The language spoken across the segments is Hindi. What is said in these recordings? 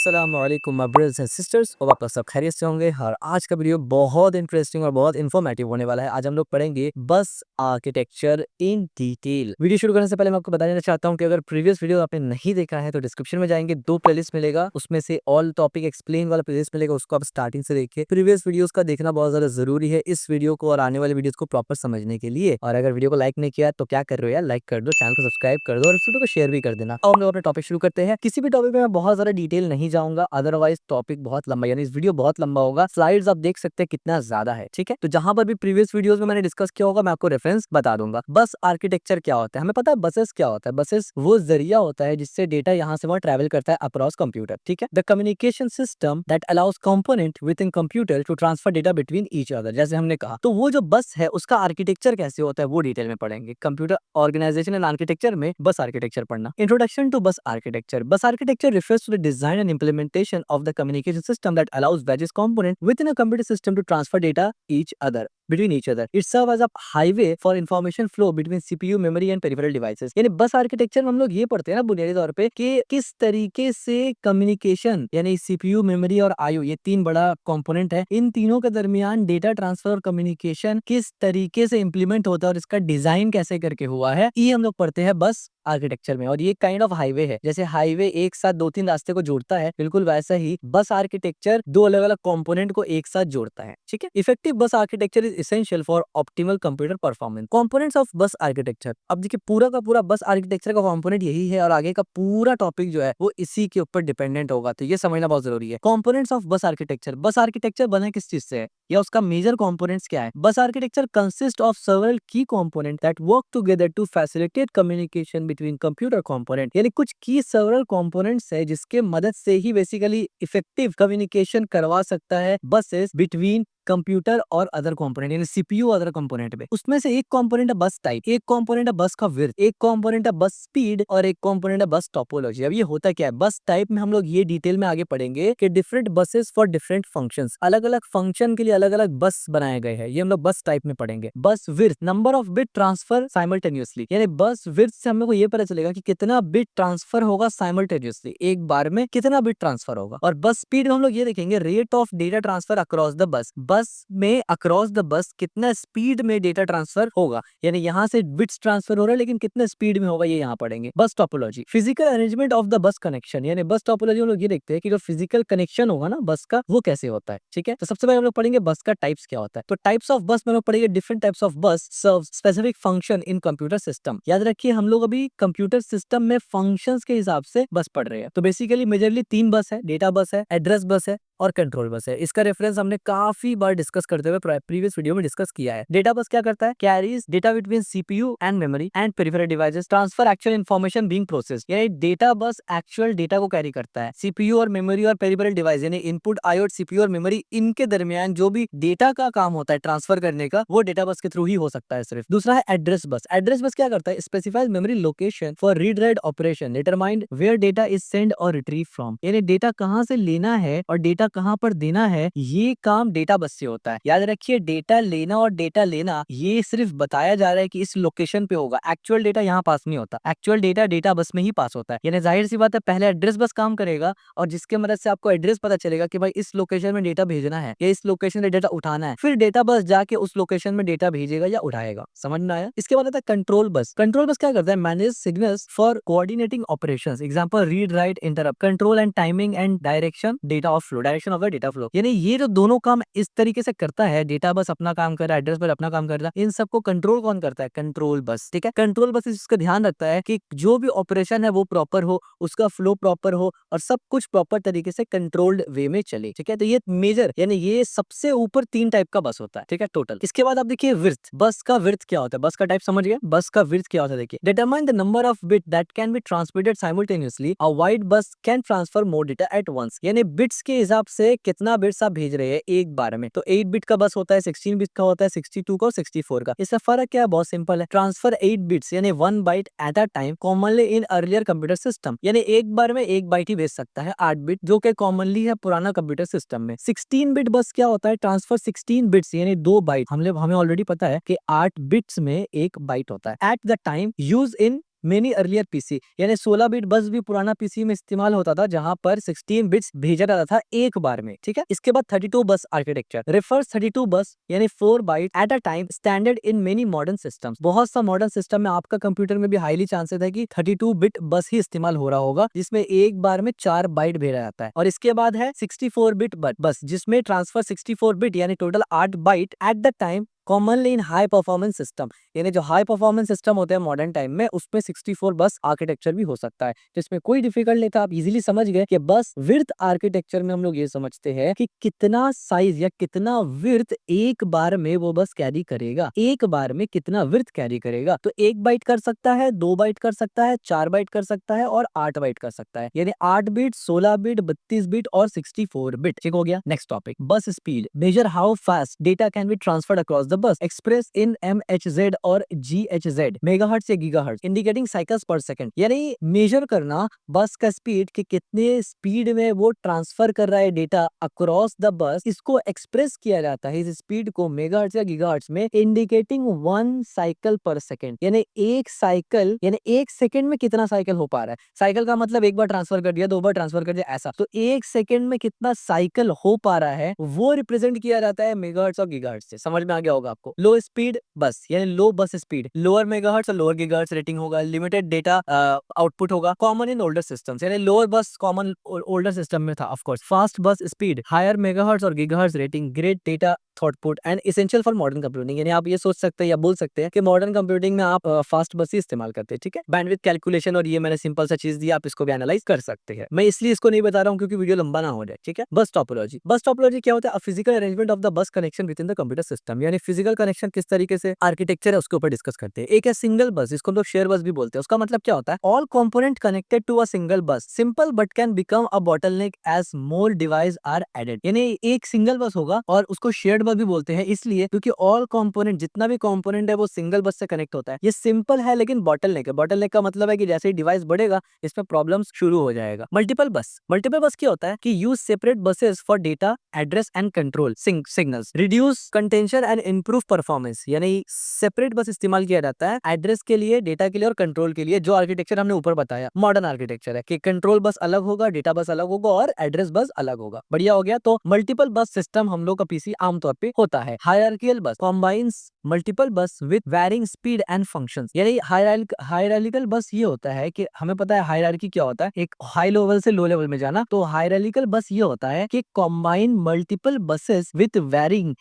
अस्सलाम वालेकुम माय ब्रदर्स एंड सिस्टर्स। और आप लोग सब खैरियत से होंगे। और आज का वीडियो बहुत इंटरेस्टिंग और बहुत इन्फॉर्मेटिव होने वाला है। आज हम लोग पढ़ेंगे बस आर्किटेक्चर इन डिटेल। वीडियो शुरू करने से पहले मैं आपको बता देना चाहता हूं कि अगर प्रीवियस वीडियो आपने नहीं देखा है तो डिस्क्रिप्शन में जाएंगे, 2 प्लेलिस्ट मिलेगा, उसमें से ऑल टॉपिक एक्सप्लेन वाला प्लेलिस्ट मिलेगा, उसको आप स्टार्टिंग से देखिए। प्रीवियस वीडियोस का देखना बहुत ज्यादा जरूरी है इस वीडियो को और आने वाले वीडियोस को प्रॉपर समझने के लिए। और अगर वीडियो को लाइक नहीं किया तो क्या कर रहे हो यार, लाइक कर दो, चैनल को सब्सक्राइब कर दो और इस वीडियो को शेयर भी कर देना। अब हम लोग अपने टॉपिक शुरू करते हैं। किसी भी टॉपिक में मैं बहुत ज्यादा डिटेल नहीं जाऊंगा, अदरवाइज टॉपिक बहुत लंबा, यानी इस वीडियो बहुत लंबा होगा। स्लाइड्स आप देख सकते हैं कितना ज्यादा है, ठीक है। तो जहां पर भी प्रीवियस वीडियोस में मैंने डिस्कस किया होगा मैं आपको रेफरेंस बता दूंगा। बस आर्किटेक्चर क्या होता है, हमें पता है। बसेस क्या होता है, बसेस वो जरिया होता है जिससे डेटा यहाँ से वहां ट्रैवल करता है अक्रॉस कंप्यूटर, ठीक है। The communication system that allows component within computer to transfer data between each other, जैसे हमने कहा। तो वो जो बस है उसका आर्किटेक्चर कैसे होता है वो डिटेल में पढ़ेंगे। कंप्यूटर ऑर्गेनाइजेशन एंड आर्किटेक्चर में बस आर्किटेक्चर पढ़ना। इंट्रोडक्शन टू बस आर्किटेक्चर। बस architecture refers to the design and implementation of the communication system that allows various components within a computer system to transfer data between each other. It serves as a highway for information flow between CPU, memory and peripheral devices. यानी बस आर्किटेक्चर में हम लोग ये पढ़ते हैं ना बुनियादी तौर पे कि किस तरीके से कम्युनिकेशन, यानी सीपीयू, मेमोरी और आईओ, ये 3 बड़ा कंपोनेंट है, इन तीनों के दरमियान डेटा ट्रांसफर और कम्युनिकेशन किस तरीके से इंप्लीमेंट होता है और इसका डिजाइन कैसे करके हुआ है, ये हम लोग पढ़ते हैं बस आर्किटेक्चर में। और ये काइंड ऑफ हाईवे है, जैसे हाईवे एक साथ 2-3 रास्ते को जोड़ता है, बिल्कुल वैसा ही बस आर्किटेक्चर 2 अलग अलग कंपोनेंट को एक साथ जोड़ता है, ठीक है। इफेक्टिव बस architecture is essential for optimal computer performance. Components of bus architecture. अब देखिए पूरा का पूरा बस आर्किटेक्चर का कंपोनेंट यही है और आगे का पूरा टॉपिक जो है वो इसी के ऊपर डिपेंडेंट होगा, तो ये समझना बहुत जरूरी है। Components of bus architecture. बस आर्किटेक्चर बना किस चीज से है या उसका मेजर कंपोनेंट्स क्या है। Bus architecture consist of several key component that work together to facilitate communication between computer component, यानी कुछ की सेवरल कंपोनेंट्स है जिसके मदद से ही बेसिकली इफेक्टिव कम्युनिकेशन करवा सकता है बसेस बिटवीन कंप्यूटर और अदर कंपोनेंट, यानी सीपीयू अदर कंपोनेंट में। उसमें से एक कंपोनेंट है बस टाइप, एक कंपोनेंट है बस का विड्थ, एक कंपोनेंट है बस स्पीड और एक कंपोनेंट है बस टोपोलॉजी। अब ये होता क्या है बस टाइप में, हम लोग ये डिटेल में आगे पढ़ेंगे कि different buses for different functions, अलग अलग फंक्शन के लिए अलग अलग बस बनाए गए हैं, ये हम लोग बस टाइप में पढ़ेंगे। बस width, number of bit transfer simultaneously, यानी बस विड्थ से हम लोग को ये पता चलेगा कि कितना बिट ट्रांसफर होगा साइमल्टेनियसली, एक बार में कितना बिट ट्रांसफर होगा। और बस स्पीड में हम लोग ये देखेंगे rate of data transfer across the bus, बस में अक्रॉस द बस कितना स्पीड में डेटा ट्रांसफर होगा, यानी यहाँ से बिट्स ट्रांसफर हो रहा है लेकिन कितना स्पीड में होगा ये यहाँ पढ़ेंगे। बस topology. Physical arrangement of the bus connection, यानी बस टोपोलॉजी हम लोग ये देखते हैं कि जो फिजिकल कनेक्शन होगा ना बस का वो कैसे होता है, ठीक है। तो सबसे पहले हम लोग पढ़ेंगे बस का टाइप्स क्या होता है। तो टाइप्स ऑफ बस में हम लोग पढ़ेंगे different types of bus serve specific function in computer system. याद रखिए हम लोग अभी कंप्यूटर सिस्टम में फंक्शंस के हिसाब से बस पढ़ रहे हैं। तो बेसिकली मेजरली 3 बस है, डेटा बस है, एड्रेस बस है और कंट्रोल बस है। इसका रेफरेंस हमने काफी बार डिस्कस करते हुए प्रीवियस वीडियो में डिस्कस किया है। डेटा बस क्या करता है, carries data between CPU and memory and peripheral devices, transfer actual information being processed, यानी डेटा बस एक्चुअल डेटा को कैरी करता है। सीपीयू और मेमोरी और पेरिफेरल डिवाइस यानी इनपुट आईओ, सीपीयू और मेमोरी, इनके दरमियान जो भी डेटा का काम होता है ट्रांसफर करने का, वो डेटा बस के थ्रू ही हो सकता है सिर्फ। दूसरा है एड्रेस बस। एड्रेस बस क्या करता है, specifies memory location for read write operation, determined where data is send और रिट्रीव फ्रॉम, यानी डेटा कहां से लेना है और डेटा कहां पर देना है, ये काम डेटा बस से होता है। याद रखिए डेटा लेना और डेटा लेना ये सिर्फ बताया जा रहा है कि इस लोकेशन पे होगा, एक्चुअल डेटा यहाँ पास नहीं होता, एक्चुअल डेटा डेटा बस में ही पास होता है। यानी जाहिर सी बात है पहले एड्रेस बस काम करेगा और जिसके मदद से आपको एड्रेस पता चलेगा कि भाई इस लोकेशन में डेटा भेजना है या इस लोकेशन से डेटा उठाना है, फिर डेटा बस जाके उस लोकेशन में डेटा भेजेगा या उठाएगा। समझ में आया। इसके बाद आता है कंट्रोल बस। कंट्रोल बस क्या करता है, manage signals for coordinating operations, example read write interrupt, control and timing and direction data of flow, direction of the data flow. यानी ये जो दोनों काम इस तरीके से करता है, डेटा बस अपना काम कर रहा है, एड्रेस बस अपना काम कर रहा है, इन सबको कंट्रोल कौन करता है, कंट्रोल बस, ठीक है। कंट्रोल बस इसका ध्यान रखता है कि जो भी ऑपरेशन है वो प्रॉपर हो, उसका फ्लो प्रॉपर हो और सब कुछ प्रॉपर तरीके से कंट्रोल्ड वे में चले, ठीक है। तो ये मेजर यानी ये सबसे ऊपर 3 टाइप का बस होता है, ठीक है टोटल। इसके बाद आप देखिए विड्थ। बस का विड्थ क्या होता है, बस का टाइप समझ गए, बस का विड्थ क्या होता है देखिए, determine the number of bit that can be transmitted simultaneously, a wide bus can transfer more data at once, यानी बिट्स के हिसाब से कितना बिट्स आप भेज रहे हैं एक बार में। तो 8 बिट का बस होता है, 16 बिट का होता है, 62 का और 64 का। इसका फर्क क्या है, बहुत सिंपल है, ट्रांसफर 8 बिट्स यानी 1 byte at a time commonly in earlier computer system, यानी एक बार में 1 बाइट ही भेज सकता है 8 बिट, जो कि कॉमनली है पुराना कंप्यूटर सिस्टम में। 16 बिट बस क्या होता है, ट्रांसफर 16 बिट्स यानी 2 बाइट, हमें ऑलरेडी पता है कि 8 बिट्स में 1 बाइट होता है eight the time use in many earlier PC, यानी 16 बिट बस भी पुराना पीसी में इस्तेमाल होता था, जहां पर 16 बिट्स भेजा जाता था एक बार में, ठीक है। इसके बाद 32 बस आर्किटेक्चर रिफर्स 32 बस यानी 4 byte at a time, standard in many modern systems. बहुत सा मॉडर्न सिस्टम में आपका कंप्यूटर में भी हाईली चांसेस है कि 32 बिट बस ही इस्तेमाल हो रहा होगा, जिसमें एक बार में 4 बाइट भेजा जाता है। और इसके बाद है 64 बिट बस, जिसमें ट्रांसफर 64 बिट यानी total 8 byte at the time, commonly in high performance system, यानी जो हाई परफॉर्मेंस सिस्टम होते हैं मॉडर्न टाइम में, उसमें 64 बस आर्किटेक्चर भी हो सकता है, जिसमें कोई डिफिकल्ट नहीं था। आप इजीली समझ गए कि बस विड्थ आर्किटेक्चर में हम लोग ये समझते हैं कि कितना साइज या कितना विड्थ एक बार में वो बस कैरी करेगा, एक बार में कितना विड्थ कैरी करेगा। तो 1 बाइट कर सकता है, 2 बाइट कर सकता है, 4 बाइट कर सकता है और 8 बाइट कर सकता है, यानी 8 बिट, 16 बिट, 32 बिट और 64 बिट। ठीक हो गया। नेक्स्ट टॉपिक, बस speed, major how fast data can be transferred across the bus, express in MHz और GHz, मेगाहर्ट्ज या गीगाहर्ट्ज, इंडिकेटिंग साइकिल्स पर सेकंड, यानी मेजर करना बस का स्पीड कि कितने स्पीड में वो ट्रांसफर कर रहा है डेटा अक्रॉस द बस, इसको एक्सप्रेस किया जाता है इस स्पीड को मेगाहर्ट्ज या गीगाहर्ट्ज में, इंडिकेटिंग 1 साइकिल पर सेकंड, यानी एक साइकिल, यानी एक सेकंड में कितना साइकिल हो पा रहा है। साइकिल का मतलब एक बार ट्रांसफर कर दिया, 2 बार ट्रांसफर कर दिया, ऐसा। तो एक सेकंड में कितना साइकिल हो पा रहा है वो रिप्रेजेंट किया जाता है मेगाहर्ट्ज और गीगाहर्ट्ज से। समझ में आ गया होगा आपको। लो स्पीड बस यानी लो बस स्पीड, लोअर मेगाहर्ट्ज और लोअर गीगाहर्ट्ज रेटिंग होगा, लिमिटेड डेटा आउटपुट होगा, कॉमन इन ओल्डर सिस्टम्स, यानी लोअर बस कॉमन ओल्डर सिस्टम में था ऑफ कोर्स। फास्ट बस स्पीड, हायर मेगाहर्ट्ज और gigahertz rating, great data throughput and essential for modern computing, यानी आप ये सोच सकते हैं या बोल सकते हैं कि मॉडर्न कंप्यूटिंग में आप फास्ट बस ही इस्तेमाल करते हैं, ठीक है। बैंडविड्थ कैलकुलेशन, और ये मैंने सिंपल सा चीज दी, आप इसको भी एनालाइज कर सकते हैं। मैं इसलिए इसको नहीं बता रहा हूँ क्योंकि वीडियो लंबा ना हो जाए, ठीक है। बस टोपोलॉजी, बस टोपोलॉजी क्या होता है? Physical arrangement of the bus connection with in the computer system, यानी फिजिकल कनेक्शन किस तरीके से आर्किटेक्चर है उसके ऊपर डिस्कस करते हैं। एक है सिंगल बस, इसको हम लोग शेयर बस भी बोलते हैं। उसका मतलब क्या होता है? All component connected to a single bus, simple but can become a bottleneck as more device are added, यानी एक सिंगल बस होगा और उसको शेयर्ड बस भी बोलते हैं, इसलिए क्योंकि ऑल कंपोनेंट, जितना भी कंपोनेंट है वो सिंगल बस से कनेक्ट होता है। ये सिंपल है लेकिन बॉटलनेक है। बॉटलनेक का मतलब है कि जैसे ही डिवाइस बढ़ेगा इसमें प्रॉब्लम्स शुरू हो जाएगा। मल्टीपल बस, मल्टीपल बस क्या होता है कि use separate buses for data address and control signals, reduce contention and improve performance, यानी सेपरेट बस इस्तेमाल किया जाता है एड्रेस के लिए, डेटा के लिए और कंट्रोल के लिए। जो आर्किटेक्चर हमने ऊपर बताया मॉडर्न आर्किटेक्चर है कि कंट्रोल बस अलग होगा, डेटा बस अलग होगा और एड्रेस बस अलग होगा। बढ़िया हो गया। तो मल्टीपल बस सिस्टम हम लोग का पीसी आमतौर पे होता है। हायरार्किकल बस कॉम्बाइंस मल्टीपल बस with varying speed and functions, यानी हायरार्किकल बस ये होता है कि हमें पता है हायरार्की क्या होता है, एक हाई लेवल से लो लेवल में जाना। तो हायरार्किकल बस ये होता है कि combine multiple buses with varying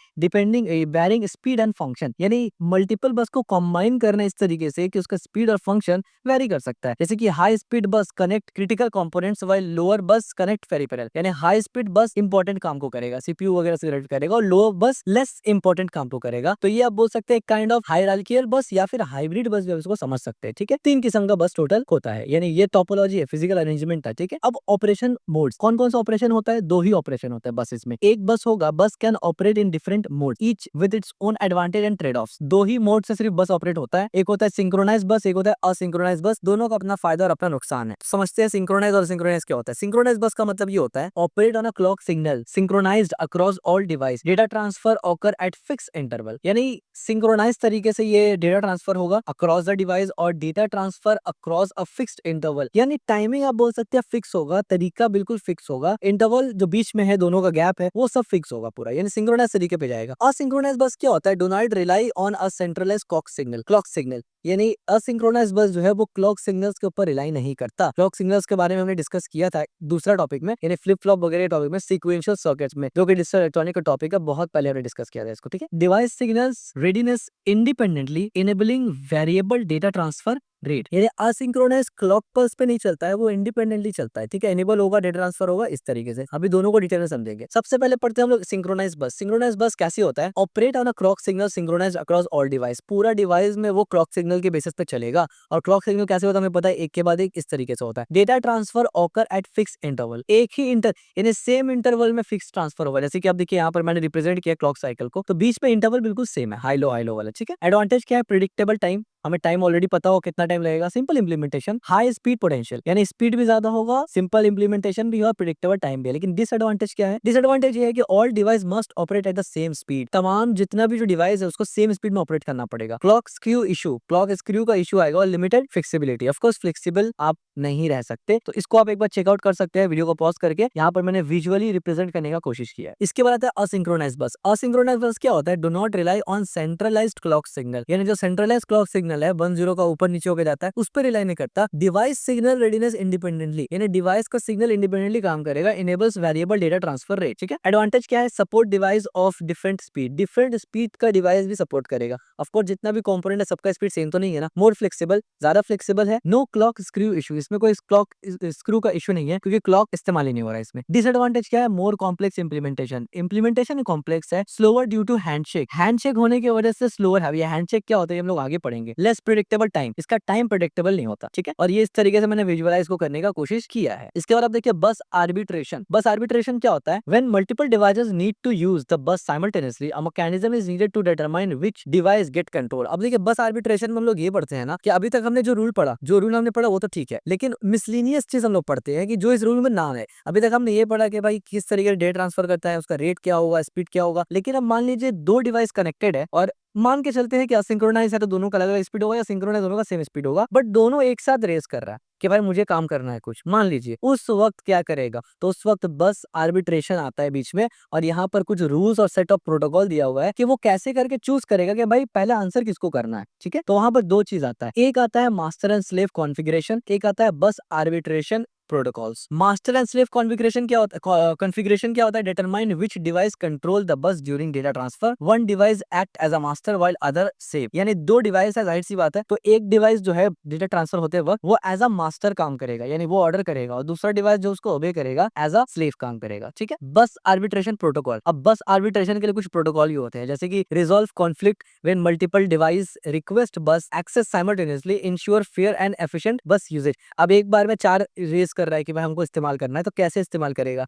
speed and function, यानी मल्टीपल बस को कॉम्बाइन करना इस तरीके से कि उसका स्पीड और फंक्शन वेरी कर सकता है। जैसे कि हाई स्पीड बस connect critical components while lower बस कनेक्ट पेरिफेरल, यानी हाई स्पीड बस इंपॉर्टेंट काम को करेगा, सीपीयू वगैरह से रिलेटेड करेगा, और लोअर बस लेस इंपॉर्टेंट काम को करेगा। तो ये आप बोल सकते हैं काइंड ऑफ हायरार्किकल बस या फिर हाइब्रिड बस भी आप इसको समझ सकते हैं, ठीक है। 3 किस्म का बस टोटल होता है, यानी ये टोपोलॉजी है, फिजिकल अरेंजमेंट था, ठीक है। अब ऑपरेशन मोड्स, कौन कौन सा ऑपरेशन होता है? 2 ही ऑपरेशन होता है बसेस में। एक बस होगा, बस can operate in different mode each with its own advantage and trade offs. 2 he mode से सिर्फ बस ऑपरेट होता है, एक होता है सिंक्रोनाइज बस, एक होता है असिंक्रोनाइज बस। दोनों का अपना फायदा और अपना नुकसान है। समझते हैं सिंक्रोनाइज और सिंक्रोनाइज क्या होता है। सिंक्रोनाइज बस का मतलब ये होता है operate on a clock signal synchronised across all device, data transfer occur at fix interval, यानी सिंक्रोनाइज तरीके से ये डेटा ट्रांसफर होगा अक्रॉस द डिवाइस और data transfer across a fixed interval, यानी टाइमिंग आप बोल सकते हैं फिक्स होगा, तरीका बिल्कुल फिक्स होगा, इंटरवल जो बीच में है, दोनों का गैप है, वो सब फिक्स होगा पूरा, यानी सिंक्रोनाइज तरीके पे जाएगा। असिंक्रोनाइज बस क्या होता है? Do not rely on a centralise clock signal, यानी असिंक्रोनाइज बस जो है वो क्लॉक सिग्नल्स के ऊपर रिलाई नहीं करता। क्लॉक सिग्नल्स के बारे में हमने डिस्कस किया था दूसरा टॉपिक में, यानी फ्लिप फ्लॉप वगैरह टॉपिक में, सीक्वेंशियल सर्किट्स में, जो कि डिजिटल इलेक्ट्रॉनिक का टॉपिक है, बहुत पहले हमने डिस्कस किया था इसको, ठीक है। Device signals readiness independently enabling variable data transfer rate, यानी असिंक्रोनाइज क्लॉक पल्स पे नहीं चलता है, वो इंडिपेंडेंटली चलता है, ठीक है। एनेबल होगा, डेटा ट्रांसफर होगा, इस तरीके से। अभी दोनों को डिटेल में समझेंगे। सबसे पहले पढ़ते हैं हम लोग सिंक्रोनाइज बस। सिंक्रोनाइज बस कैसे होता है? Operate on a clock signal synchronise across all device, पूरा डिवाइस में वो क्लॉक सिग्नल के बेसिस पे चलेगा। और क्लॉक सिग्नल कैसे होता है हमें पता है, एक के बाद एक इस तरीके से होता है। Data transfer occur at fix interval, एक ही यानी सेम इंटरवल में फिक्स ट्रांसफर होगा। जैसे कि आप देखिए यहाँ पर मैंने रिप्रेजेंट किया क्लॉक साइकिल को, तो बीच में इंटरवल बिल्कुल सेम है, हाई लो वाला, ठीक है। एडवांटेज क्या है? प्रिडिक्टेबल टाइम, हमें टाइम ऑलरेडी पता हो कितना टाइम लगेगा, simple implementation, high speed potential, यानी स्पीड भी ज्यादा होगा, सिंपल इंप्लीमेंटेशन भी होगा, प्रिडिक्टेबल टाइम भी है। लेकिन डिसएडवांटेज क्या है? डिसएडवांटेज ये है कि all device must operate at the same speed, तमाम जितना भी जो डिवाइस है उसको सेम स्पीड में ऑपरेट करना पड़ेगा। Clock skew issue, clock skew का इशू आएगा, और limited flexibility, of course flexible आप नहीं रह सकते। तो इसको आप एक बार चेकआउट कर सकते हैं वीडियो को पॉज करके, यहाँ पर मैंने विजुअली रिप्रेजेंट करने का कोशिश किया है। इसके बाद आता है असिंक्रोनाइज बस। असिंक्रोनाइज बस क्या होता है? Do not rely on centralised clock signal, यानी जो सेंट्रलाइज्ड क्लॉक सिग्नल है 10 का ऊपर नीचे होकर जाता है, उस पर रिलाई नहीं करता। डिवाइस सिग्नल रेडीनेस इंडिपेंडेंटली, यानी डिवाइस का सिग्नल इंडिपेंडेंटली काम करेगा। Enables variable data transfer rate, ठीक है। एडवांटेज क्या है? Support device of different speed, different speed का डिवाइस भी सपोर्ट करेगा। ऑफ कोर्स जितना भी कंपोनेंट है सबका स्पीड सेम तो नहीं है ना। मोर फ्लेक्सिबल, ज्यादा फ्लेक्सिबल है। नो क्लॉक स्क्रू इशू, इसमें कोई क्लॉक स्क्रू का इशू नहीं है क्योंकि क्लॉक इस्तेमाल ही नहीं हो रहा है इसमें। डिसएडवांटेज क्या है? More complex implementation, implementation complex है। Slower due to handshake, handshake होने की वजह से स्लोअर है। ये हैंडशेक क्या होता है हम लोग आगे पढ़ेंगे। लेस प्रेडिक्टेबल टाइम, इसका टाइम प्रेडिक्टेबल नहीं होता, ठीक है। और ये इस तरीके से मैंने विजुअलाइज को करने का कोशिश किया है। इसके बाद आप देखिए बस आर्बिट्रेशन। बस आर्बिट्रेशन क्या होता है? When multiple devices need to use the bus simultaneously, a mechanism is needed to determine which device get control. अब देखिए बस आर्बिट्रेशन में हम लोग ये पढ़ते हैं ना कि अभी तक हमने जो रूल पढ़ा, जो रूल हमने पढ़ा वो तो ठीक है, लेकिन मिसलिनियस चीज हम लोग पढ़ते हैं कि जो इस रूल में ना है। अभी तक हमने ये पढ़ा कि भाई किस तरीके से डेटा ट्रांसफर करता है, उसका रेट क्या होगा, स्पीड क्या होगा। लेकिन अब मान लीजिए दो डिवाइस कनेक्टेड है और मान के चलते हैं कि असिंक्रोनाइज है तो दोनों का अलग अलग स्पीड होगा, या सिंक्रोनाइज दोनों का सेम स्पीड होगा, बट दोनों एक साथ रेस कर रहा है कि भाई मुझे काम करना है कुछ, मान लीजिए। उस वक्त क्या करेगा? तो उस वक्त बस आर्बिट्रेशन आता है बीच में, और यहाँ पर कुछ रूल्स और सेट ऑफ प्रोटोकॉल दिया हुआ है कि वो कैसे करके चूज करेगा कि भाई पहला आंसर किसको करना है, ठीक है। तो वहां पर दो चीज आता है, एक आता है मास्टर एंड स्लेव कॉन्फ़िगरेशन, एक आता है bus arbitration protocols. Master and slave configuration क्या होता है? कॉन्फ़िगरेशन क्या होता है? Determine which device control the bus during data transfer. One device act as a master while other slave, यानी दो डिवाइस है, जाहिर सी बात है। तो एक डिवाइस जो है डेटा ट्रांसफर होते वक्त वो एज अ मास्टर काम करेगा, यानी वो ऑर्डर करेगा, और दूसरा डिवाइस जो उसको ओबे करेगा एज अ स्लेव काम करेगा, ठीक है। Bus arbitration protocol. अब बस आर्बिट्रेशन के लिए कुछ प्रोटोकॉल ही होते हैं, जैसे कि resolve conflict when multiple device request bus access simultaneously, ensure fair and efficient bus usages. अब एक बार में चार रेस कर रहा है कि भाई हमको इस्तेमाल करना है, तो कैसे इस्तेमाल करेगा,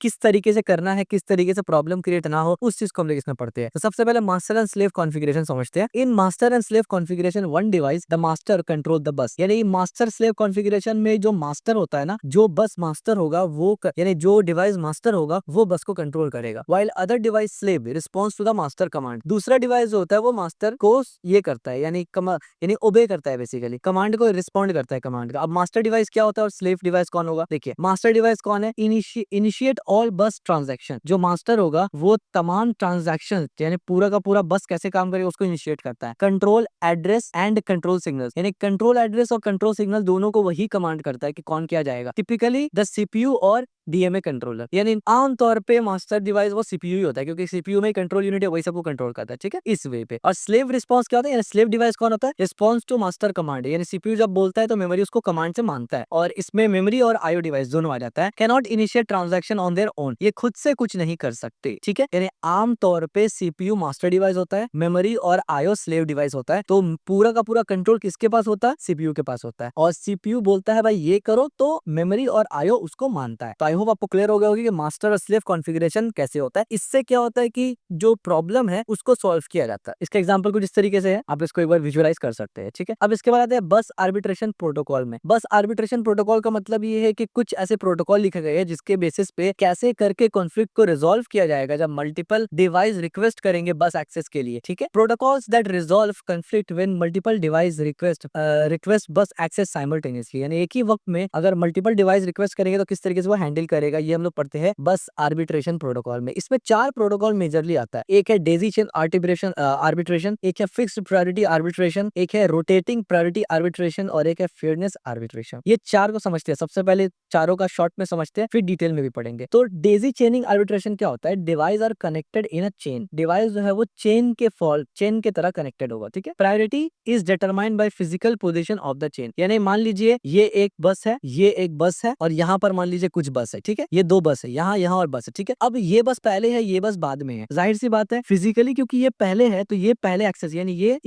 किस तरीके से करना है, किस तरीके से प्रॉब्लम क्रिएट ना हो, उस चीज को हम लोग इसमें पढ़ते हैं। तो सबसे पहले मास्टर एंड स्लेव कॉन्फ़िगरेशन समझते हैं। In master and slave configuration one device the master control the बस, यानी मास्टर स्लेव कॉन्फ़िगरेशन में जो मास्टर होता है ना, जो बस मास्टर होगा वो यानी जो डिवाइस मास्टर होगा वो बस को कंट्रोल करेगा, while other device slave response to the master command. दूसरा डिवाइस जो होता है वो मास्टर को ये करता है, यानी ओबे करता है, बेसिकली कमांड को रिस्पॉन्ड करता है कमांड का। अब मास्टर डिवाइस क्या होता है और स्लेव डिवाइस कौन होगा? देखिए मास्टर डिवाइस कौन है? इनिशिएट ऑल बस ट्रांजैक्शन, जो मास्टर होगा वो तमाम ट्रांजैक्शन, यानी पूरा का पूरा बस कैसे काम करेगा उसको इनिशिएट करता है। Control address and control signals, यानी कंट्रोल एड्रेस और कंट्रोल सिग्नल दोनों को वही कमांड करता है कि कौन किया जाएगा। टिपिकली द सीपीयू और डीएमए कंट्रोलर, यानी आमतौर पे मास्टर डिवाइस वो सीपीयू ही होता है, क्योंकि सीपीयू में कंट्रोल यूनिट है, वही सबको कंट्रोल करता है, ठीक है, इस वे पे। और स्लेव रिस्पांस क्या होता है? यानी स्लेव डिवाइस कौन होता है? रिस्पांस टू मास्टर कमांड, यानी सीपीयू जब बोलता है तो मेमोरी उसको कमांड से मानता है, और इसमें मेमोरी और आईओ डिवाइस दोनों आ जाता है। Cannot initiate transaction on their own, ये खुद से कुछ नहीं कर सकते, ठीक है। यानी आमतौर पे सीपीयू मास्टर डिवाइस होता है, मेमोरी और आईओ स्लेव डिवाइस होता है। तो पूरा का पूरा कंट्रोल किसके पास होता है? सीपीयू के पास होता है, और सीपीयू बोलता है भाई ये करो तो मेमोरी और आईओ उसको मानता है। तो आई होप आपको क्लियर हो गया होगी कि मास्टर और स्लेव कॉन्फ़िगरेशन कैसे होता है। इससे क्या होता है कि जो प्रॉब्लम है उसको सॉल्व किया जाता है। इसका एग्जांपल कुछ इस तरीके से है, आप इसको एक बार विजुअलाइज कर सकते हैं, ठीक है। अब इसके बाद आते हैं बस आर्बिट्रेशन प्रोटोकॉल में। बस आर्बिट्रेशन प्रोटोकॉल का मतलब ये है कि कुछ ऐसे प्रोटोकॉल लिखे गए हैं जिसके बेसिस पे कैसे करके कॉन्फ्लिक्ट को रिजॉल्व किया जाएगा जब मल्टीपल डिवाइस रिक्वेस्ट करेंगे बस एक्सेस के लिए, ठीक है। Protocols that resolve conflict when multiple device request bus access simultaneously, यानी एक ही वक्त में अगर मल्टीपल डिवाइस रिक्वेस्ट करेंगे तो किस तरीके से वो हैंडल करेगा, ये हम लोग पढ़ते हैं बस आर्बिट्रेशन प्रोटोकॉल में। इसमें चार प्रोटोकॉल मेजरली आता है। एक है डेजी चेन आर्बिट्रेशन, एक है फिक्स्ड प्रायोरिटी आर्बिट्रेशन, एक है रोटेटिंग प्रायोरिटी आर्बिट्रेशन, और एक है फेयरनेस आर्बिट्रेशन। ये चार को समझते हैं। सबसे पहले चारों का शॉर्ट में समझते हैं, फिर डिटेल में भी पढ़ेंगे। तो डेजी चेनिंग आर्बिट्रेशन क्या होता है? Device are connected in a chain, device जो है वो चेन के तरह कनेक्टेड होगा, ठीक है। Priority is determined by physical position of the chain, यानी मान लीजिए ये एक बस है, ये एक बस है और यहाँ पर मान लीजिए कुछ बस है, ठीक है, ये 2 बस है, यहाँ और बस है, ठीक है। अब ये बस पहले है, ये बस बाद में है, जाहिर सी बात है फिजिकली क्योंकि ये पहले है तो ये पहले एक्सेस यानी ये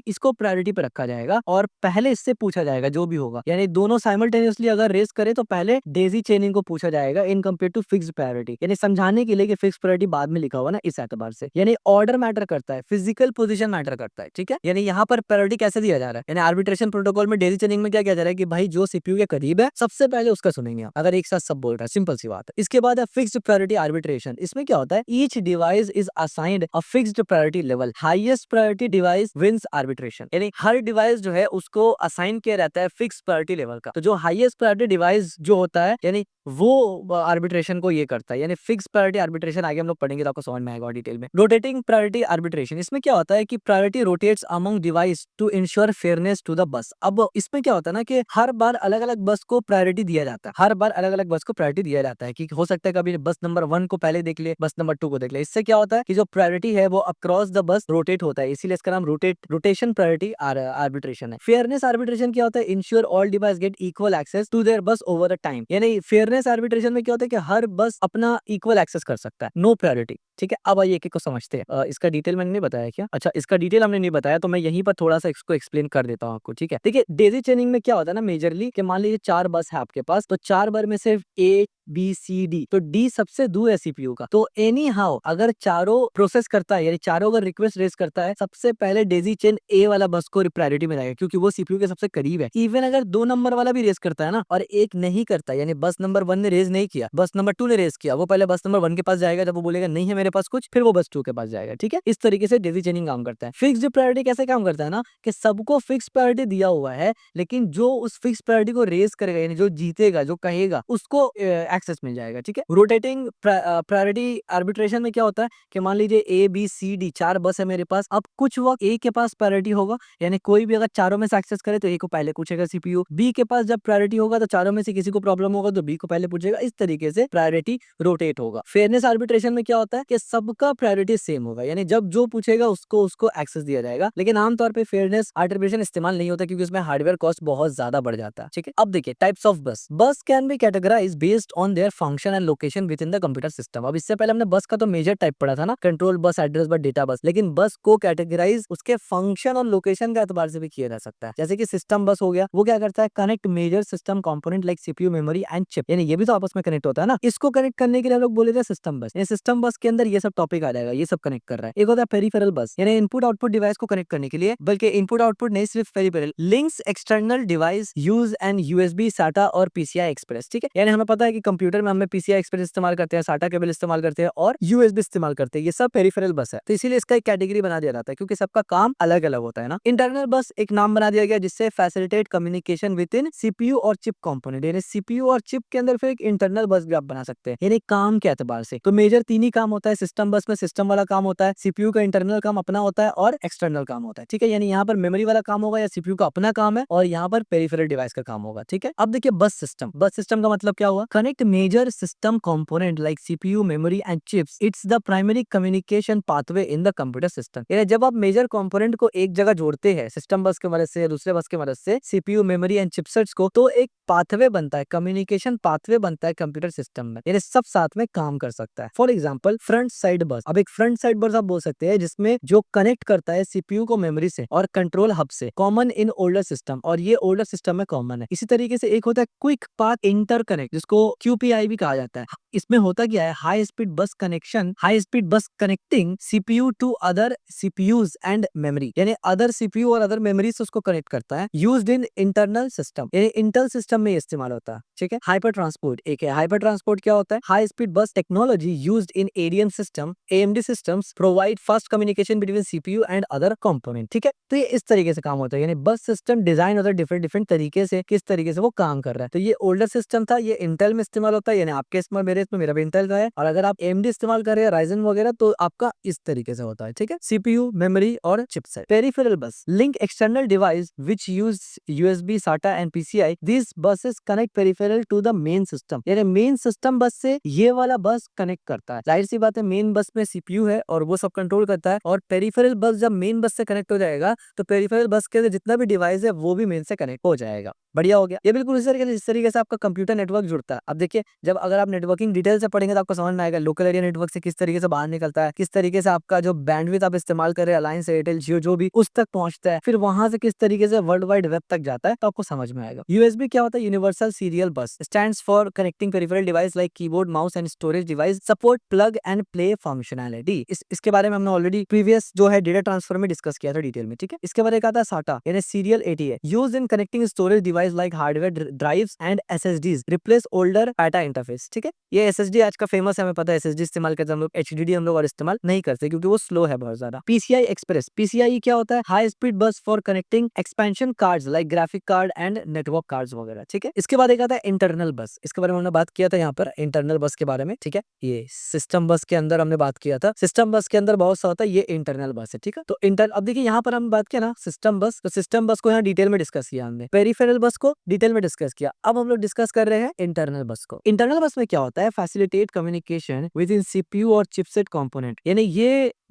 इसको प्रायोरिटी पे रखा जाएगा और पहले इससे पूछा जाएगा जो भी होगा, यानी दोनों साइमल्टेनियसली अगर रेस करे तो पहले डेजी चेनिंग को पूछा जाएगा in compare to fixed priority, यानी समझाने के लिए कि फिक्स्ड प्रायोरिटी बाद में लिखा हुआ ना, इस एतबार से यानी ऑर्डर मैटर करता है, फिजिकल पोजीशन मैटर करता है, ठीक है। यानी यहाँ पर प्रायोरिटी कैसे दिया जा रहा है, यानी आर्बिट्रेशन प्रोटोकॉल में डेजी चेनिंग में क्या किया जा रहा है कि भाई जो सीपीयू के करीब है सबसे पहले उसका सुनेंगे आप, अगर एक साथ सब बोल रहा है, सिंपल सी बात है। इसके बाद है फिक्स्ड प्रायोरिटी आर्बिट्रेशन, इसमें क्या होता है, each device is assigned a fixed priority level, highest priority device wins arbitration, यानी हर डिवाइस जो है उसको असाइन किया रहता है फिक्स प्रायोरिटी लेवल का, तो जो हाईएस्ट प्रायोरिटी डिवाइस जो होता है यानी वो आर्बिट्रेशन को ये करता है, यानी फिक्स प्रायोरिटी आर्बिट्रेशन आगे हम लोग पढ़ेंगे तो आपको समझ में आएगा डिटेल में। रोटेटिंग प्रायोरिटी आर्बिट्रेशन, इसमें क्या होता है कि priority rotates among device to ensure fairness to the bus. अब इसमें क्या होता है ना कि हर बार अलग अलग बस को प्रायोरिटी दिया जाता है, हर बार अलग अलग बस को प्रायोरिटी दिया जाता है कि हो सकता है कभी बस नंबर 1 को पहले देख ले, बस नंबर 2 को देख ले। इससे क्या होता है कि जो प्रायोरिटी है वो अक्रॉस द बस रोटेट होता है, इसीलिए इसका नाम रोटेशन प्रायोरिटी आर्बिट्रेशन है। फेयरनेस आर्बिट्रेशन क्या होता है, ensure all device get equal access to their bus over the time, यानी फेयरनेस आर्बिट्रेशन में क्या होता है कि हर बस अपना इक्वल एक्सेस कर सकता है, नो प्रायोरिटी, ठीक है। अब आइए एक एक को समझते हैं। इसका डिटेल मैंने नहीं बताया क्या, अच्छा इसका डिटेल हमने नहीं बताया तो मैं यहीं पर थोड़ा सा इसको एक्सप्लेन कर देता हूँ आपको, ठीक है। देखिए डेजी चेनिंग में क्या होता है ना मेजरली कि मान लीजिए 4 बस है आपके पास, तो 4 बार में सिर्फ ए बी सी डी, तो डी सबसे दूर है सीपीयू का, तो एनी हाउ अगर चारों प्रोसेस करता है यानी चारों अगर रिक्वेस्ट रेज करता है, सबसे पहले डेजी चेन ए वाला बस को प्रायोरिटी में रहेगा क्योंकि वो सीपीयू के सबसे करीब है। इवन अगर 2 नंबर वाला भी रेज करता है ना और एक नहीं करता, यानी बस नंबर 1 ने रेज नहीं किया, बस नंबर 2 ने रेज किया, वो पहले बस नंबर 1 के पास जाएगा, जब वो बोलेगा नहीं है मेरे पास कुछ, फिर वो बस 2 के पास जाएगा, ठीक है। इस तरीके से डेजी चेनिंग काम करता है। फिक्स्ड प्रायोरिटी कैसे काम करता है ना कि सबको फिक्स प्रायोरिटी दिया हुआ है, लेकिन जो उस फिक्स प्रायोरिटी को रेज करेगा यानी जो जीतेगा, जो कहेगा, उसको एक्सेस मिल जाएगा, ठीक है। रोटेटिंग प्रायोरिटी आर्बिट्रेशन में क्या होता है कि मान लीजिए ए बी सी डी 4 बस है मेरे पास, अब कुछ वक्त ए के पास प्रायोरिटी होगा, यानी कोई भी अगर चारों में से एक्सेस करे तो ए को पहले पूछेगा सीपीयू, बी के पास जब प्रायोरिटी होगा तो चारों में से किसी को प्रॉब्लम होगा तो बी को पहले पूछेगा, इस तरीके से प्रायोरिटी रोटेट होगा। फेयरनेस आर्बिट्रेशन में क्या होता है कि सबका प्रायोरिटी सेम होगा, यानी जब जो पूछेगा उसको एक्सेस दिया जाएगा, लेकिन आमतौर पे फेयरनेस आर्बिट्रेशन इस्तेमाल नहीं होता क्योंकि उसमें हार्डवेयर कॉस्ट बहुत ज्यादा बढ़ जाता है, ठीक है। अब देखिए टाइप्स ऑफ बस can be categorised based on their function and location with in the computer system. अब इससे पहले हमने बस का तो मेजर टाइप पढ़ा था ना, control bus, address bus, data bus, लेकिन बस को कैटेगराइज उसके फंक्शन और लोकेशन के एतबार से भी किया जा सकता है। जैसे कि सिस्टम बस हो गया, वो क्या करता है, connect major system component like CPU, memory and chip, यानी ये भी तो आपस में कनेक्ट होता है ना, इसको कनेक्ट करने के लिए हम लोग बोले थे सिस्टम बस, यानी सिस्टम बस के अंदर ये सब टॉपिक आ जाएगा, ये सब कनेक्ट कर रहा है। एक होता है पेरिफेरल बस, यानी इनपुट आउटपुट डिवाइस को कनेक्ट करने के लिए, बल्कि इनपुट आउटपुट नहीं सिर्फ peripheral links external device use and USB, साटा और पीसीआई एक्सप्रेस, ठीक है। यानी हमें पता है कि कंप्यूटर में हमें पीसीआई एक्सप्रेस इस्तेमाल करते हैं, साटा केबल इस्तेमाल करते हैं और यूएसबी इस्तेमाल करते हैं, ये सब पेरिफेरल बस है, तो इसीलिए इसका एक कैटेगरी बना दिया जाता है क्योंकि सबका काम अलग अलग होता है ना। इंटरनल बस एक नाम बना दिया गया जिससे facilitate communication with in CPU और चिप कंपोनेंट, यानी सीपीयू और चिप के अंदर फिर एक इंटरनल बस भी आप बना सकते हैं, यानी काम के एतबार से। तो मेजर 3 ही काम होता है सिस्टम बस में, सिस्टम वाला काम होता है, सीपीयू का इंटरनल काम अपना होता है और एक्सटर्नल काम होता है, ठीक है। यानी यहाँ पर मेमोरी वाला काम होगा या सीपीयू का अपना काम है और यहाँ पर पेरिफेरल डिवाइस का काम होगा, ठीक है। अब देखिए बस सिस्टम का मतलब क्या हुआ, connect major system component like CPU, memory and chips, it's the primary communication pathway in the computer system, यानी जब आप मेजर कंपोनेंट को एक जगह जोड़ते हैं सिस्टम बस की मदद से या दूसरे बस की मदद से, सीपीयू, मेमोरी एंड चिपसेट्स को, तो एक पाथवे बनता है, कम्युनिकेशन पाथवे बनता है कंप्यूटर सिस्टम में, यानी सब साथ में काम कर सकता है। फॉर एग्जांपल फ्रंट साइड बस, अब एक फ्रंट साइड बस आप बोल सकते हैं जिसमें जो कनेक्ट करता है सीपीयू को मेमोरी से और कंट्रोल हब से, कॉमन इन ओल्डर सिस्टम, और ये ओल्डर सिस्टम में कॉमन है। इसी तरीके से एक होता है क्विक पाथ इंटरकनेक्ट जिसको क्यूपीआई भी कहा जाता है। इसमें होता क्या है, high speed bus connection, high speed bus connecting CPU to other CPUs and memory, यानी अदर सीपीयू और अदर मेमोरी से उसको कनेक्ट करता है, यूज्ड इन इंटरनल सिस्टम, यानी इंटेल सिस्टम में इस्तेमाल होता है, ठीक है। हाइपर ट्रांसपोर्ट एक है, हाइपर ट्रांसपोर्ट क्या होता है, हाई स्पीड बस technology used in ADM system, AMD systems provide fast communication between CPU and other component, ठीक है। तो ये इस तरीके से काम होता है, यानी बस सिस्टम डिजाइन होता है डिफरेंट डिफरेंट तरीके से, किस तरीके से वो काम कर रहा है। तो ये ओल्डर सिस्टम था, ये इंटेल में इस्तेमाल होता है, यानी आपके इसमें मेरे इसमें मेरा भी इंटेल का है, और अगर आप एएमडी इस्तेमाल कर रहे हैं राइजन वगैरह तो आपका इस तरीके से होता है, ठीक है। सीपीयू, मेमोरी और chipset. Peripheral bus link external device which use USB, SATA and PCI, this buses connect peripheral to the main system, यानी मेन सिस्टम बस से ये वाला बस कनेक्ट करता है। जाहिर सी बात है जैसे मेन बस में सीपीयू है और वो सब कंट्रोल करता है, और पेरिफेरल बस जब मेन बस से कनेक्ट हो जाएगा तो पेरिफेरल बस के जितना भी डिवाइस है वो भी मेन से कनेक्ट हो जाएगा। बढ़िया हो गया। ये बिल्कुल इस तरीके से जिस तरीके से आपका कंप्यूटर नेटवर्क जुड़ता है। अब देखिए, जब अगर आप नेटवर्किंग डिटेल से पढ़ेंगे तो आपको समझ में आएगा लोकल एरिया नेटवर्क से किस तरीके से बाहर निकलता है, किस तरीके से आपका जो बैंडविड्थ आप इस्तेमाल कर रहे हैं अलायंस, एयरटेल, जियो जो भी, उस तक पहुंचता है, फिर वहां से किस तरीके से वर्ल्ड वाइड वेब तक जाता है, तो आपको समझ में आएगा। यूएसबी क्या होता है? यूनिवर्सल सीरियल बस stands for connecting peripheral device like keyboard, mouse and storage device, support plug and play functionality. इसके बारे में हमने ऑलरेडी प्रीवियस जो है डेटा ट्रांसफर में डिस्कस किया था डिटेल में, ठीक है। इसके बाद एक आता है साटा यानी serial ATA, used in connecting storage device like hardware drives and SSDs, replace older PETA interface, ठीक है। ये एसएसडी आज का फेमस है, हमें पता है एसएसडी इस्तेमाल करते हैं हम लोग, एचडीडी हम लोग और इस्तेमाल नहीं करते क्योंकि वो स्लो है बहुत ज्यादा। पीसीआई एक्सप्रेस, पीसीआई क्या होता है? हाई स्पीड बस for connecting expansion cards like graphic card and network cards वगैरह, ठीक है। इसके बाद एक आता है इंटरनल बस, इसके बारे में हमने बात किया था यहाँ पर इंटरनल बस के बारे में, ठीक है। ये सिस्टम बस के अंदर हमने बात किया था, सिस्टम बस के अंदर बहुत सा होता है, ये इंटरनल बस है, ठीक है। तो अब देखिए यहाँ पर हम बात किया ना सिस्टम बस, तो सिस्टम बस को यहाँ डिटेल में डिस्कस किया हमने, पेरिफेरल बस को डिटेल में डिस्कस किया। अब हम लोग डिस्कस कर रहे हैं इंटरनल बस को। इंटरनल बस में क्या होता है? Facilitate communication with in CPU और चिपसेट कंपोनेंट, यानी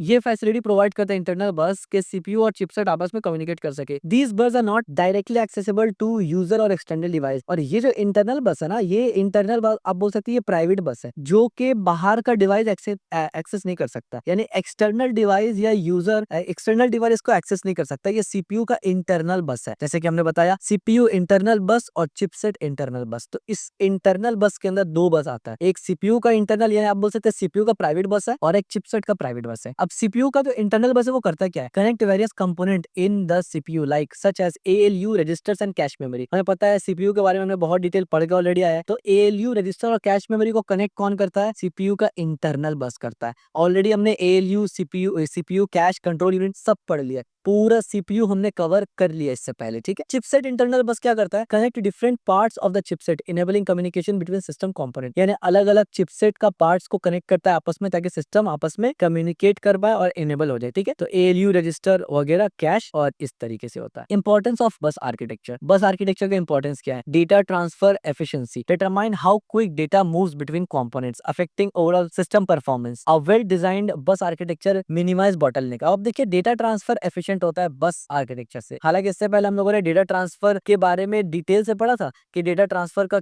ये फैसिलिटी प्रोवाइड करता है इंटरनल बस के सीपीयू और चिपसेट आपस में कम्युनिकेट कर सके। These bus are not directly accessible to user और एक्सटर्नल डिवाइस। और ये जो इंटरनल बस है ना, ये इंटरनल बस आप बोल सकते हैं ये प्राइवेट बस है जो कि बाहर का डिवाइस एक्सेस नहीं कर सकता, यानी एक्सटर्नल डिवाइस या यूजर एक्सटर्नल डिवाइस को एक्सेस नहीं कर सकता। ये सीपीयू का इंटरनल बस है, जैसे कि हमने बताया सीपीयू इंटरनल बस और चिपसेट इंटरनल बस। तो इस इंटरनल बस के अंदर दो बस आता है, एक सीपीयू का इंटरनल यानी आप बोल सकते हैं सीपीयू का प्राइवेट बस है, और एक चिपसेट का प्राइवेट बस है। अब सीपीयू का जो इंटरनल बस है वो करता क्या है? Connect various component in the CPU like such as ALU registers and cache memory. हमें पता है सीपीयू के बारे में हमने बहुत डिटेल पढ़ के ऑलरेडी आया है। तो एएलयू रजिस्टर और कैश मेमोरी को कनेक्ट कौन करता है? सीपीयू का इंटरनल बस करता है। ऑलरेडी हमने ALU, CPU cash control unit सब पढ़ लिया, पूरा सीपीयू हमने कवर कर लिया इससे पहले, ठीक है। चिपसेट इंटरनल बस क्या करता है? Connect different parts of the chipset enabling communication between system component, यानी अलग अलग चिपसेट का पार्ट्स को कनेक्ट करता है आपस में ताकि सिस्टम आपस में कम्युनिकेट कर पाए और इनेबल हो जाए, ठीक है। तो एएलयू रजिस्टर वगैरह कैश और इस तरीके से होता है। इंपॉर्टेंस ऑफ बस आर्किटेक्चर, बस आर्किटेक्चर का इंपॉर्टेंस क्या है? Data transfer efficiency, determine how quick data moves between components affecting overall system performance. A well designed बस आर्किटेक्चर मिनिमाइज बॉटलनेक। अब देखिए डेटा ट्रांसफर एफिशिएंट होता है बस आर्किटेक्चर से। हालांकि इससे पहले हम लोगों ने डेटा ट्रांसफर के बारे में डिटेल से पढ़ा था कि डेटा ट्रांसपोर्ट का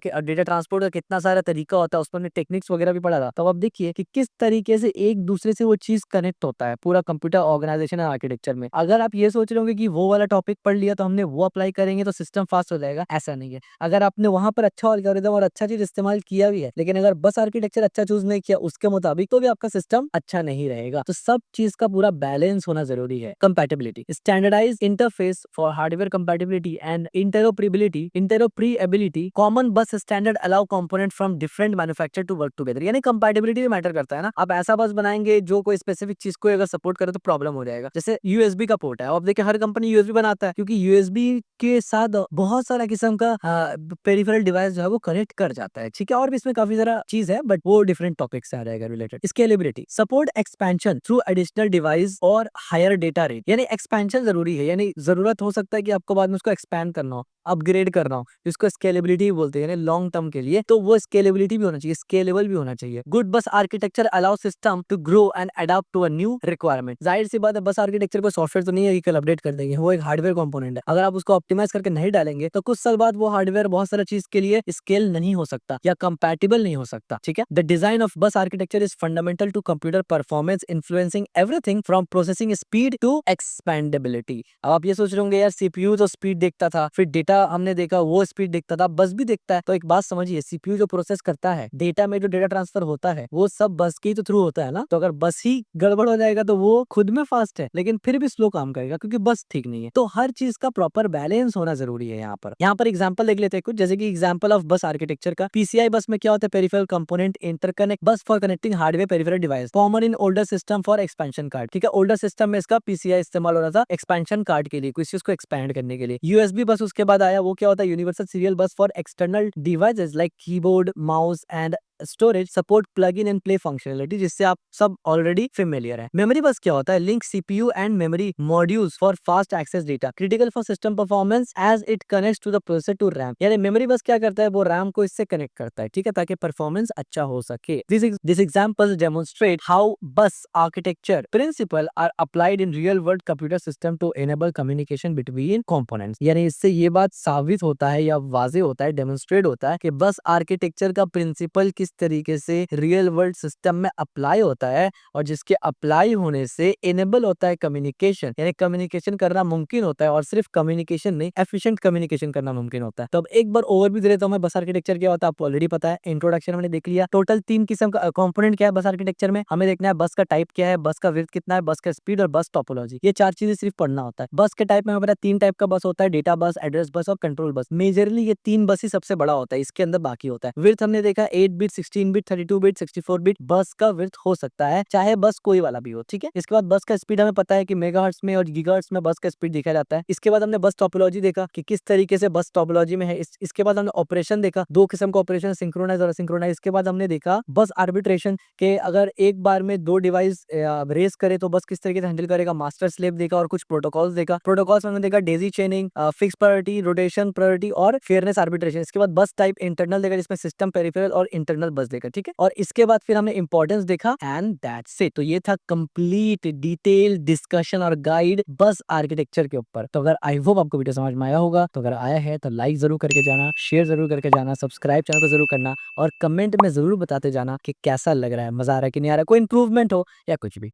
कितना सारा तरीका होता है, उसमें टेक्निक्स वगैरह भी पढ़ा था। तो अब देखिए कि किस तरीके से एक दूसरे से वो चीज कनेक्ट होता है पूरा कंप्यूटर ऑर्गेनाइजेशन आर्किटेक्चर में। अगर आप ये सोच रहे होंगे कि वो वाला टॉपिक पढ़ लिया तो हमने वो अप्लाई करेंगे तो सिस्टम फास्ट हो जाएगा, ऐसा नहीं है। अगर आपने वहां पर अच्छा एल्गोरिथम और अच्छा चीज इस्तेमाल किया भी है, लेकिन अगर बस आर्किटेक्चर अच्छा चूज नहीं किया उसके मुताबिक, तो भी आपका सिस्टम अच्छा नहीं रहेगा। तो सब चीज का पूरा बैलेंस होना जरूरी है। Compatibility, standardise interface for hardware compatibility and interoperability, common bus standard allow component from different manufacturer to work together, यानी कंपैटिबिलिटी भी मैटर करता है ना। आप ऐसा बस बनाएंगे जो कोई स्पेसिफिक चीज को अगर सपोर्ट करे तो प्रॉब्लम हो जाएगा। जैसे यूएसबी का पोर्ट है, अब देखिए हर कंपनी यूएसबी बनाता है क्योंकि यूएसबी के साथ बहुत सारा किस्म का पेरिफेरल डिवाइस जो है वो कनेक्ट कर जाता है, ठीक है। और भी इसमें काफी सारा चीज है बट वो डिफरेंट टॉपिक से आ जाएगा related. Scalability, support expansion through additional device और हायर डेटा रेट, यानी एक्सपेंशन जरूरी है, यानी जरूरत हो सकता है कि आपको बाद में उसको एक्सपैंड करना हो, अपग्रेड करना हो, जिसको स्केलेबिलिटी बोलते हैं, यानी लॉन्ग टर्म के लिए। तो वो स्केलेबिलिटी भी होना चाहिए, स्केलेबल भी होना चाहिए। Good bus architecture allow system to grow and adopt to a new requirement. जाहिर सी बात है बस आर्किटेक्चर को सॉफ्टवेयर तो नहीं है कि कल अपडेट कर देंगे, वो एक हार्डवेयर कंपोनेंट है। अगर आप उसको ऑप्टिमाइज करके नहीं डालेंगे तो कुछ साल बाद वो हार्डवेयर बहुत सारा चीज के लिए स्केल नहीं हो सकता या कंपैटिबल नहीं हो सकता, ठीक है। The design of bus architecture is fundamental to computer performance, influencing everything from processing speed to expandability. अब आप ये सोच रहे होंगे यार सीपीयू तो स्पीड देखता था, फिर डेटा हमने देखा वो स्पीड देखता था, बस भी देखता है। तो एक बात समझिए, सीपीयू जो प्रोसेस करता है डेटा में, जो डेटा ट्रांसफर होता है वो सब बस के थ्रू होता है ना। तो अगर बस ही गड़बड़ हो जाएगा तो वो खुद में फास्ट है लेकिन फिर भी स्लो काम करेगा क्योंकि बस ठीक नहीं है। तो हर चीज का प्रॉपर बैलेंस होना जरूरी है। यहाँ पर एग्जांपल देख लेते हैं कुछ, जैसे कि एग्जांपल ऑफ बस आर्किटेक्चर का। पीसीआई बस में क्या होता है? पेरिफेरल कंपोनेंट इंटरकनेक्ट बस for connecting hardware peripheral device, common in older system for expansion card, ठीक है। ओल्डर सिस्टम में इसका पीसीआई इस्तेमाल हो रहा था एक्सपेंशन कार्ड के लिए, किसी चीज को एक्सपैंड करने के लिए। यूएसबी बस उसके बाद आया, वो क्या होता है? यूनिवर्सल सीरियल बस for external devices like keyboard, mouse and storage, support plug in and play functionality, जिससे आप सब ऑलरेडी फेमिलियर है। मेमोरी बस क्या होता है? Link CPU and memory modules for fast access data, critical for system performance as it connects to the processor to RAM. यानी मेमोरी बस क्या करता है? वो रैम को इससे कनेक्ट करता है, ठीक है, ताकि परफॉर्मेंस अच्छा हो सके। This examples demonstrate how bus architecture principle are applied in real world computer system to enable communication between components. यानी इससे ये बात साबित होता है या वाजे होता है, डेमोन्स्ट्रेट होता है कि बस आर्किटेक्चर का प्रिंसिपल किस तरीके से रियल वर्ल्ड सिस्टम में अप्लाई होता है, और जिसके अप्लाई होने से एनेबल होता है कम्युनिकेशन, यानी कम्युनिकेशन करना मुमकिन होता है, और सिर्फ कम्युनिकेशन नहीं, एफिशिएंट कम्युनिकेशन करना मुमकिन होता है। तो अब एक बार ओवरव्यू दे देता हूं मैं, बस आर्किटेक्चर क्या होता है आपको ऑलरेडी पता है, इंट्रोडक्शन हमने देख लिया। टोटल 3 किस्म का कंपोनेंट क्या है बस आर्किटेक्चर में, हमें देखना है बस का टाइप क्या है, बस का विड्थ कितना है, बस का स्पीड और बस टोपोलॉजी, ये 4 चीजें सिर्फ पढ़ना होता है। बस के टाइप में हमें पता है 3 टाइप का बस होता है, डेटा बस, एड्रेस बस और कंट्रोल बस। मेजरली ये 3 बस ही सबसे बड़ा होता है, इसके अंदर बाकी होता है। विड्थ हमने देखा 8 बिट, 16 बिट, 32 बिट, 64 बिट बस का विड्थ हो सकता है, चाहे बस कोई वाला भी हो, ठीक है। इसके बाद बस का स्पीड हमें पता है कि मेगाहर्ट्ज में और गीगाहर्ट्ज में बस का स्पीड देखा जाता है। इसके बाद हमने बस टोपोलॉजी देखा कि किस तरीके से बस टोपोलॉजी में है। इसके बाद हमने ऑपरेशन देखा, 2 किस्म का ऑपरेशन, सिंक्रोनाइज और असिंक्रोनाइज। इसके बाद हमने देखा बस आर्बिट्रेशन के अगर एक बार में 2 डिवाइस रेस करे तो बस किस तरीके से हैंडल करेगा। मास्टर स्लेव देखा और कुछ प्रोटोकॉल्स देखा। प्रोटोकॉल्स में हमने देखा Daisy चेनिंग, fix priority, rotation priority और फेयरनेस आर्बिट्रेशन। इसके बाद बस टाइप इंटरनल देखा, जिसमें सिस्टम, पेरिफेरल और इंटरनल बस देखा, ठीक है। और इसके बाद फिर हमने इंपॉर्टेंस देखा एंड दैट्स इट। तो ये था कंप्लीट डिटेल डिस्कशन और गाइड बस आर्किटेक्चर के ऊपर। तो अगर आई होप आपको वीडियो समझ में आया होगा, तो अगर आया है तो लाइक जरूर करके जाना, शेयर जरूर करके जाना, सब्सक्राइब चैनल को जरूर करना, और कमेंट में जरूर बताते जाना कि कैसा लग रहा है, मजा आ रहा है कि नहीं आ रहा है, कोई इंप्रूवमेंट हो या कुछ भी।